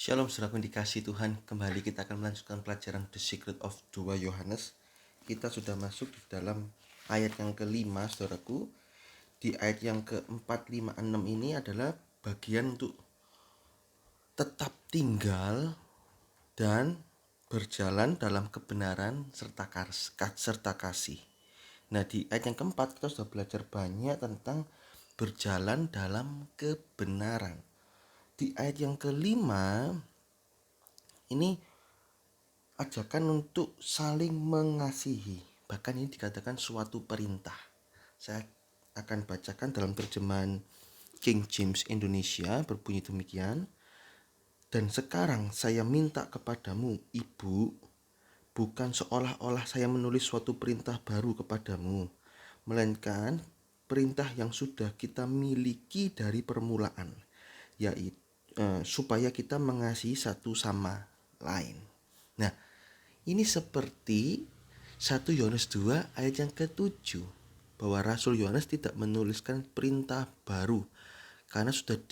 Shalom saudaraku yang dikasihi Tuhan. Kembali kita akan melanjutkan pelajaran The Secret of 2 Yohanes. Kita sudah masuk di dalam ayat yang kelima saudaraku. Di ayat yang keempat, lima, enam ini adalah bagian untuk tetap tinggal dan berjalan dalam kebenaran serta kasih. Nah, di ayat yang keempat kita sudah belajar banyak tentang berjalan dalam kebenaran. Di ayat yang kelima ini ajakan untuk saling mengasihi. Bahkan ini dikatakan suatu perintah. Saya akan bacakan dalam terjemahan King James Indonesia, berbunyi demikian. Dan sekarang saya minta kepadamu, Ibu, bukan seolah-olah saya menulis suatu perintah baru kepadamu, melainkan perintah yang sudah kita miliki dari permulaan, yaitu supaya kita mengasihi satu sama lain. Nah, ini seperti 1 Yohanes 2 ayat yang ke-7, bahwa Rasul Yohanes tidak menuliskan perintah baru karena sudah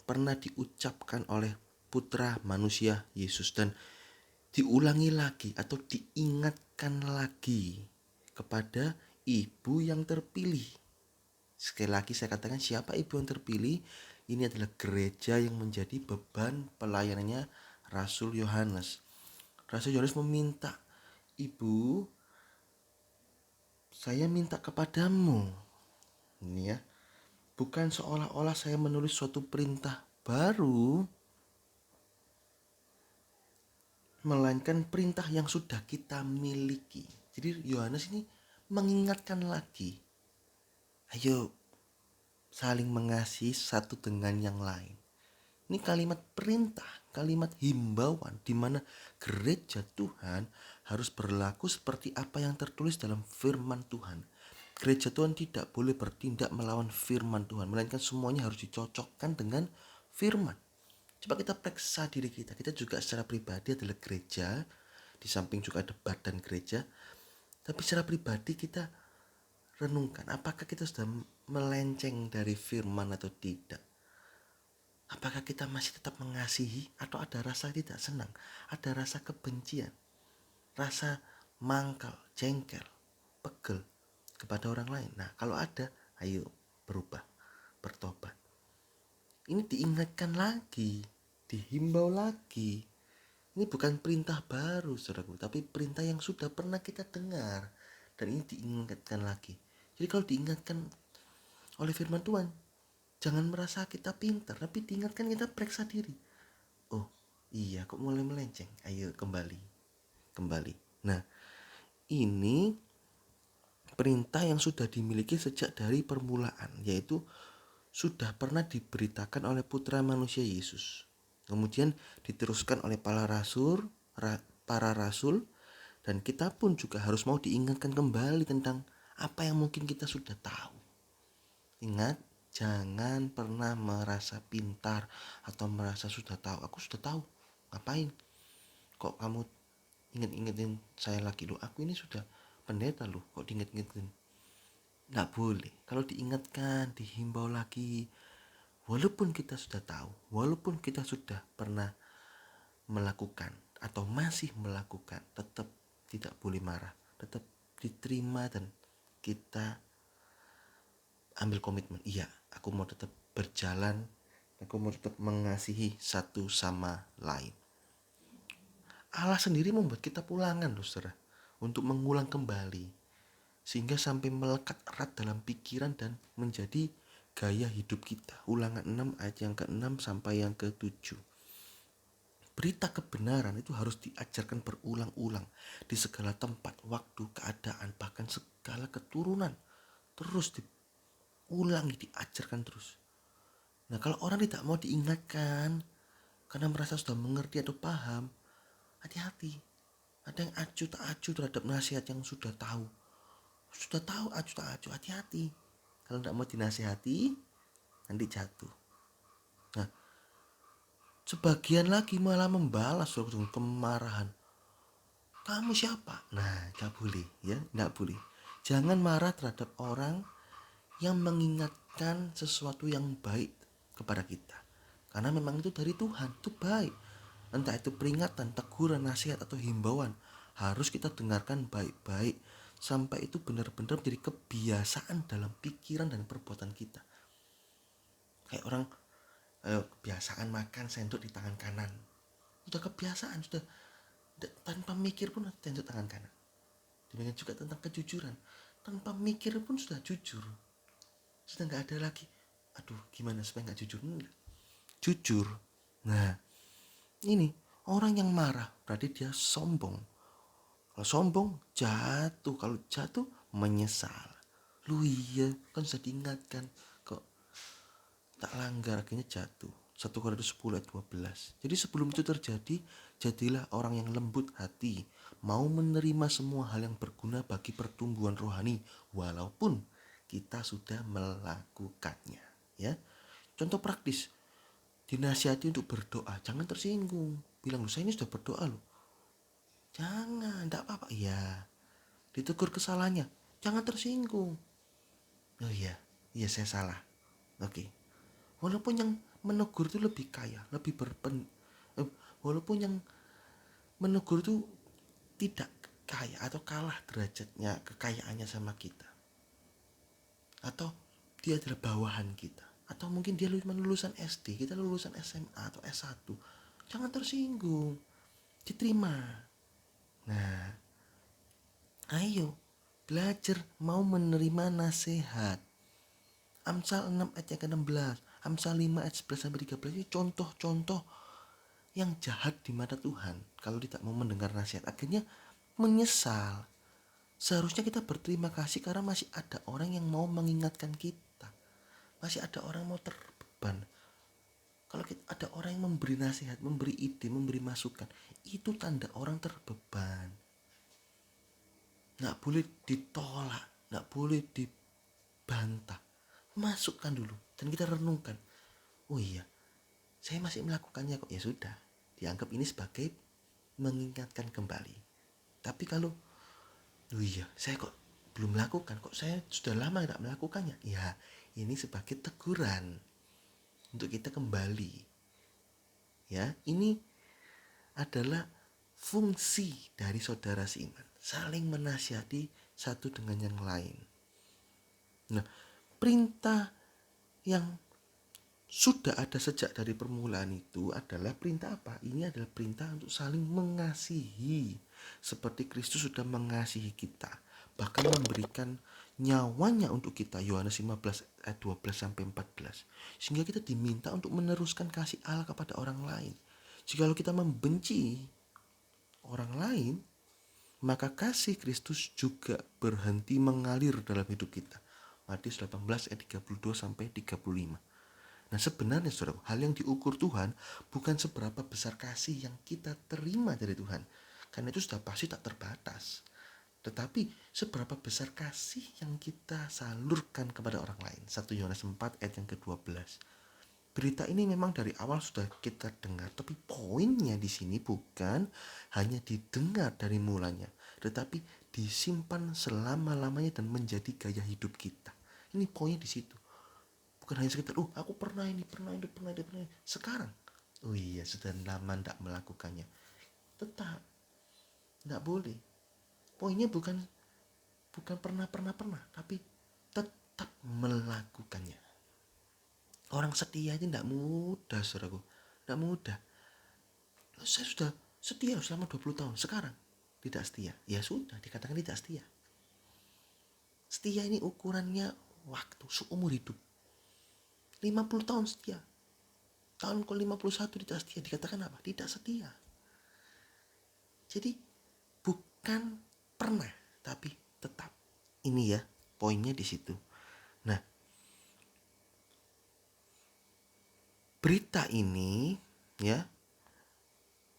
pernah diucapkan oleh putra manusia Yesus, dan diulangi lagi atau diingatkan lagi kepada ibu yang terpilih. Sekali lagi saya katakan, siapa ibu yang terpilih? Ini adalah gereja yang menjadi beban pelayanannya Rasul Yohanes. Rasul Yohanes meminta, Ibu, saya minta kepadamu. Ini ya, bukan seolah-olah saya menulis suatu perintah baru, melainkan perintah yang sudah kita miliki. Jadi Yohanes ini mengingatkan lagi, ayo saling mengasihi satu dengan yang lain. Ini kalimat perintah, kalimat himbauan, di mana gereja Tuhan harus berlaku seperti apa yang tertulis dalam firman Tuhan. Gereja Tuhan tidak boleh bertindak melawan firman Tuhan, melainkan semuanya harus dicocokkan dengan firman. Coba kita periksa diri kita. Kita juga secara pribadi adalah gereja, di samping juga ada badan gereja. Tapi secara pribadi kita renungkan, apakah kita sudah melenceng dari firman atau tidak? Apakah kita masih tetap mengasihi atau ada rasa tidak senang, ada rasa kebencian, rasa mangkal, jengkel, pegel kepada orang lain? Nah, kalau ada, ayo berubah, bertobat. Ini diingatkan lagi, dihimbau lagi. Ini bukan perintah baru, saudaraku, tapi perintah yang sudah pernah kita dengar, dan ini diingatkan lagi. Jadi kalau diingatkan oleh firman Tuhan, jangan merasa kita pintar, tapi diingatkan kita periksa diri. Oh iya, kok mulai melenceng, ayo kembali. Nah, ini perintah yang sudah dimiliki sejak dari permulaan, yaitu sudah pernah diberitakan oleh putra manusia Yesus, kemudian diteruskan oleh para rasul, dan kita pun juga harus mau diingatkan kembali tentang apa yang mungkin kita sudah tahu. Ingat, jangan pernah merasa pintar atau merasa sudah tahu. Aku sudah tahu, ngapain kok kamu inget-ingetin saya lagi? Loh, aku ini sudah pendeta loh, kok diinget-ingetin? Nggak boleh. Kalau diingatkan, dihimbau lagi, walaupun kita sudah tahu, walaupun kita sudah pernah melakukan atau masih melakukan, tetap tidak boleh marah, tetap diterima, dan kita ambil komitmen. Iya, aku mau tetap berjalan, aku mau tetap mengasihi satu sama lain. Allah sendiri membuat kita pulangan, saudara, untuk mengulang kembali, sehingga sampai melekat erat dalam pikiran dan menjadi gaya hidup kita. Ulangan 6 ayat yang ke-6 sampai yang ke-7. Berita kebenaran itu harus diajarkan berulang-ulang di segala tempat, waktu, keadaan, bahkan segala keturunan. Terus diulangi, diajarkan terus. Nah, kalau orang tidak mau diingatkan karena merasa sudah mengerti atau paham, hati-hati. Ada yang acuh tak acuh terhadap nasihat yang sudah tahu. Sudah tahu acuh tak acuh, hati-hati. Kalau tidak mau dinasihati, nanti jatuh. Nah, sebagian lagi malah membalas dengan kemarahan. Kamu siapa? Nah, gak boleh ya, gak boleh. Jangan marah terhadap orang yang mengingatkan sesuatu yang baik kepada kita. Karena memang itu dari Tuhan, itu baik. Entah itu peringatan, teguran, nasihat atau himbauan, harus kita dengarkan baik-baik sampai itu benar-benar menjadi kebiasaan dalam pikiran dan perbuatan kita. Kayak orang kebiasaan makan sendok di tangan kanan. Sudah kebiasaan, sudah tanpa mikir pun sendok tangan kanan. Demikian juga tentang kejujuran, tanpa mikir pun sudah jujur. Sudah nggak ada lagi, aduh gimana supaya nggak jujur. Enggak. Jujur. Nah, ini orang yang marah berarti dia sombong. Kalau sombong jatuh, kalau jatuh menyesal. Lu iya kan sudah diingatkan, kok tak langgar akhirnya jatuh. 1 Korintus 10 ayat 12. Jadi sebelum itu terjadi, jadilah orang yang lembut hati, mau menerima semua hal yang berguna bagi pertumbuhan rohani walaupun kita sudah melakukannya, ya. Contoh praktis, dinasihati untuk berdoa, jangan tersinggung. Bilang, saya ini sudah berdoa loh. Jangan, enggak apa-apa. Iya. Ditegur kesalahannya, jangan tersinggung. Oh iya, iya saya salah. Oke. Walaupun yang menegur itu lebih kaya, lebih walaupun yang menegur itu tidak kaya atau kalah derajatnya, kekayaannya sama kita, atau dia adalah bawahan kita, atau mungkin dia lulusan SD, kita lulusan SMA atau S1, jangan tersinggung, diterima. Nah, ayo belajar mau menerima nasihat. Amsal 6 ayat yang ke-16, Amsal 5 ayat 11 sampai 13 ini contoh-contoh yang jahat di mata Tuhan. Kalau tidak mau mendengar nasihat, akhirnya menyesal. Seharusnya kita berterima kasih karena masih ada orang yang mau mengingatkan kita. Masih ada orang yang mau terbeban. Kalau ada orang yang memberi nasihat, memberi ide, memberi masukan, itu tanda orang terbeban. Nggak boleh ditolak, nggak boleh dibantah. Masukkan dulu dan kita renungkan. Oh iya, saya masih melakukannya kok. Ya sudah, dianggap ini sebagai mengingatkan kembali. Tapi kalau oh iya, saya kok belum melakukan, kok saya sudah lama tidak melakukannya, ya ini sebagai teguran untuk kita kembali. Ya, ini adalah fungsi dari saudara seiman, saling menasihati satu dengan yang lain. Nah, perintah yang sudah ada sejak dari permulaan itu adalah perintah apa? Ini adalah perintah untuk saling mengasihi, seperti Kristus sudah mengasihi kita, bahkan memberikan nyawanya untuk kita. Yohanes 15 ayat 12 sampai 14. Sehingga kita diminta untuk meneruskan kasih Allah kepada orang lain. Jikalau kita membenci orang lain, maka kasih Kristus juga berhenti mengalir dalam hidup kita. Matius 18 ayat 32 sampai 35. Nah sebenarnya saudara, hal yang diukur Tuhan bukan seberapa besar kasih yang kita terima dari Tuhan, karena itu sudah pasti tak terbatas. Tetapi seberapa besar kasih yang kita salurkan kepada orang lain. 1 Yohanes 4 ayat yang ke-12. Berita ini memang dari awal sudah kita dengar, tapi poinnya di sini bukan hanya didengar dari mulanya, tetapi disimpan selama-lamanya dan menjadi gaya hidup kita. Ini poinnya di situ. Bukan hanya sekedar, aku pernah ini. Sekarang, oh iya sudah lama tidak melakukannya. Tetap, tidak boleh. Poinnya bukan pernah, tapi tetap melakukannya. Orang setia itu tidak mudah, saudaraku. Tidak mudah. Saya sudah setia selama 20 tahun. Sekarang tidak setia. Ya sudah, dikatakan tidak setia. Setia ini ukurannya waktu, seumur hidup. 50 tahun setia. Tahun ke-51 tidak setia. Dikatakan apa? Tidak setia. Jadi bukan pernah, tapi tetap. Ini ya, poinnya di situ. Nah, berita ini ya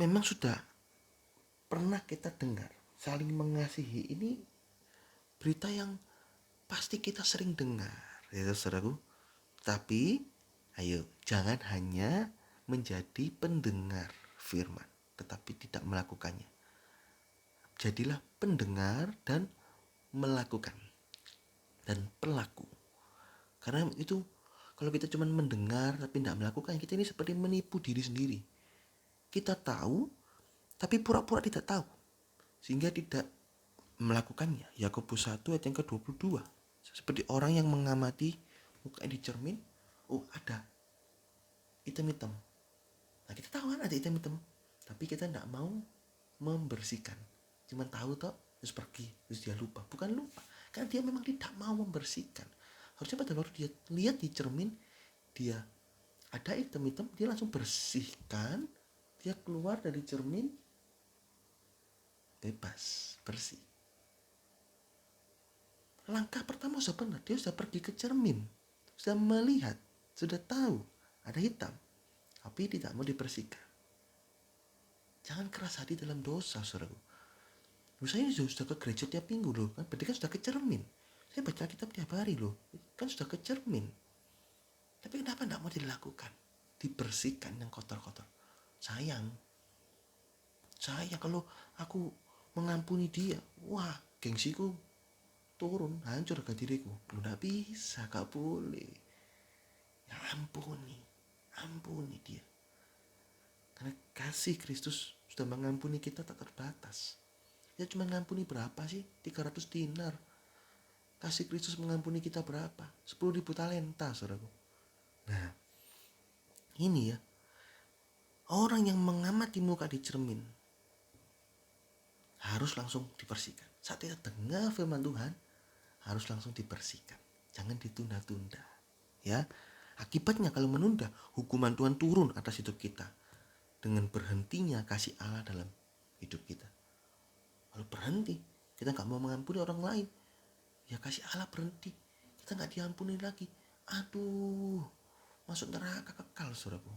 memang sudah pernah kita dengar. Saling mengasihi ini berita yang pasti kita sering dengar, ya saudaraku. Tapi ayo jangan hanya menjadi pendengar firman tetapi tidak melakukannya. Jadilah pendengar dan melakukan dan pelaku. Karena itu Kalau kita cuma mendengar tapi tidak melakukan, kita ini seperti menipu diri sendiri. Kita tahu tapi pura-pura tidak tahu, sehingga tidak melakukannya. Yakobus 1 ayat yang ke-22. Seperti orang yang mengamati muka di cermin, oh ada hitam-hitam. Nah kita tahu kan ada hitam-hitam, tapi kita tidak mau membersihkan. Cuma tahu toh, terus pergi, terus dia lupa. Bukan lupa, karena dia memang tidak mau membersihkan. Harusnya pada waktu dia lihat di cermin, dia ada hitam-hitam, dia langsung bersihkan, dia keluar dari cermin bebas, bersih. Langkah pertama sudah benar, dia sudah pergi ke cermin, sudah melihat, sudah tahu ada hitam, tapi tidak mau dibersihkan. Jangan keras hati dalam dosa, saudaraku. Saya ini sudah ke gereja tiap minggu loh, kan berarti kan sudah ke cermin. Saya baca kitab tiap hari loh, kan sudah ke cermin. Tapi kenapa tidak mau dilakukan? Dibersihkan yang kotor-kotor. Sayang kalau aku mengampuni dia, wah gengsiku turun, hancur ke diriku. Udah bisa, gak boleh. Ya ampuni dia. Karena kasih Kristus sudah mengampuni kita tak terbatas. Ya cuma mengampuni berapa sih? 300 dinar. Kasih Kristus mengampuni kita berapa? 10.000 talenta, saudaraku. Nah, ini ya, orang yang mengamati muka di cermin harus langsung dibersihkan. Saat kita dengar firman Tuhan, harus langsung dibersihkan. Jangan ditunda-tunda. Ya, akibatnya kalau menunda, hukuman Tuhan turun atas hidup kita dengan berhentinya kasih Allah dalam hidup kita. Kalau berhenti, kita nggak mau mengampuni orang lain, ya kasih Allah berhenti, kita nggak diampuni lagi. Aduh, masuk neraka kekal, saudaraku.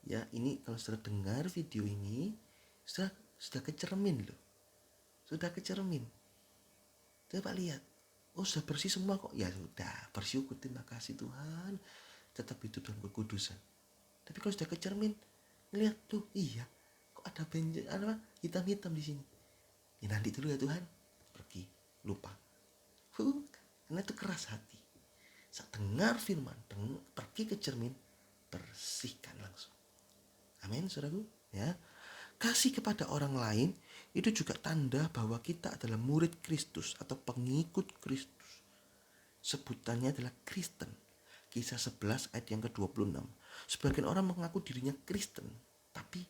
Ya, ini kalau sudah dengar video ini, sudah ke cermin loh. Sudah ke cermin. Coba lihat. Oh, sudah bersih semua kok. Ya sudah, bersyukur, terima kasih Tuhan. Tetap hidup dalam kekudusan. Tapi kalau sudah ke cermin, ngeliat tuh, iya, kok ada hitam-hitam di sini. Ya nanti dulu ya Tuhan. Pergi, lupa. Karena itu keras hati. Saat dengar firman, pergi ke cermin, bersihkan langsung. Amin, saudaraku. Ya, kasih kepada orang lain itu juga tanda bahwa kita adalah murid Kristus atau pengikut Kristus. Sebutannya adalah Kristen. Kisah 11 ayat yang ke-26. Sebagian orang mengaku dirinya Kristen, tapi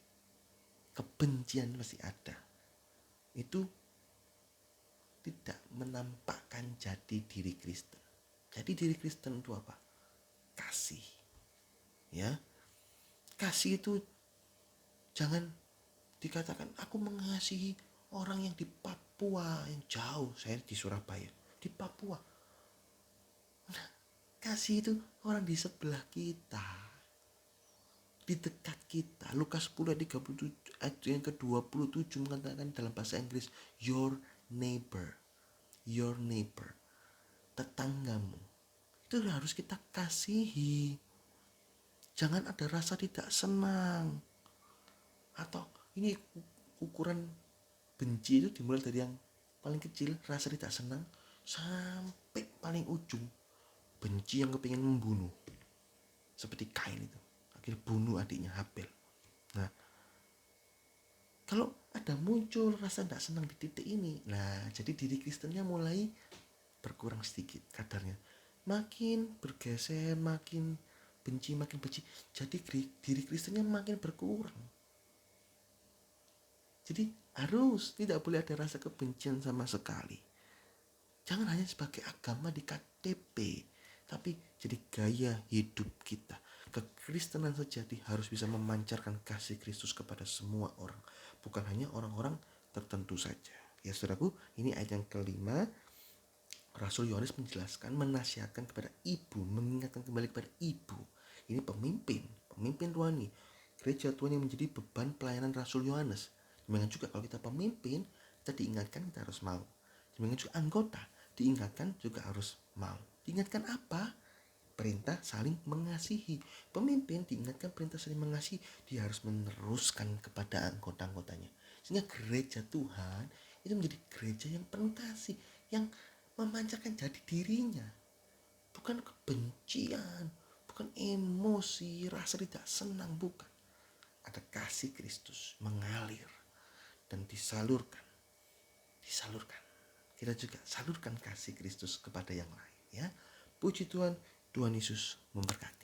kebencian masih ada. Itu tidak menampakkan jadi diri Kristen. Jadi diri Kristen itu apa? Kasih. Ya. Kasih itu jangan dikatakan aku mengasihi orang yang di Papua yang jauh. Saya di Surabaya, di Papua. Nah, kasih itu orang di sebelah kita, di dekat kita. Lukas 10 ayat 37 ayat yang ke-27 mengatakan dalam bahasa Inggris, your neighbor, tetanggamu. Itu harus kita kasihi. Jangan ada rasa tidak senang. Atau ini ukuran benci itu dimulai dari yang paling kecil, rasa tidak senang, sampai paling ujung benci yang kepingin membunuh, seperti Kain itu akhirnya bunuh adiknya Habel. Nah, kalau ada muncul rasa tidak senang di titik ini, nah jadi diri Kristennya mulai berkurang sedikit kadarnya, makin bergeser, makin benci, jadi diri Kristennya makin berkurang. Jadi harus tidak boleh ada rasa kebencian sama sekali. Jangan hanya sebagai agama di KTP, tapi jadi gaya hidup kita. Kekristenan sejati harus bisa memancarkan kasih Kristus kepada semua orang, bukan hanya orang-orang tertentu saja. Ya saudaraku, ini ayat yang kelima. Rasul Yohanes menjelaskan, menasihatkan kepada ibu, mengingatkan kembali kepada ibu. Ini pemimpin rohani gereja Tuhan yang menjadi beban pelayanan Rasul Yohanes. Demikian juga kalau kita pemimpin, kita diingatkan kita harus mau. Demikian juga anggota diingatkan juga harus mau. Diingatkan apa? Perintah saling mengasihi. Pemimpin diingatkan perintah saling mengasihi, dia harus meneruskan kepada anggota-anggotanya. Sehingga gereja Tuhan itu menjadi gereja yang penuh kasih, yang memancarkan jati dirinya. bukan kebencian, bukan emosi, rasa tidak senang, bukan. Ada kasih Kristus mengalir dan disalurkan. Kita juga salurkan kasih Kristus kepada yang lain, ya. Puji Tuhan, Tuhan Yesus memberkati.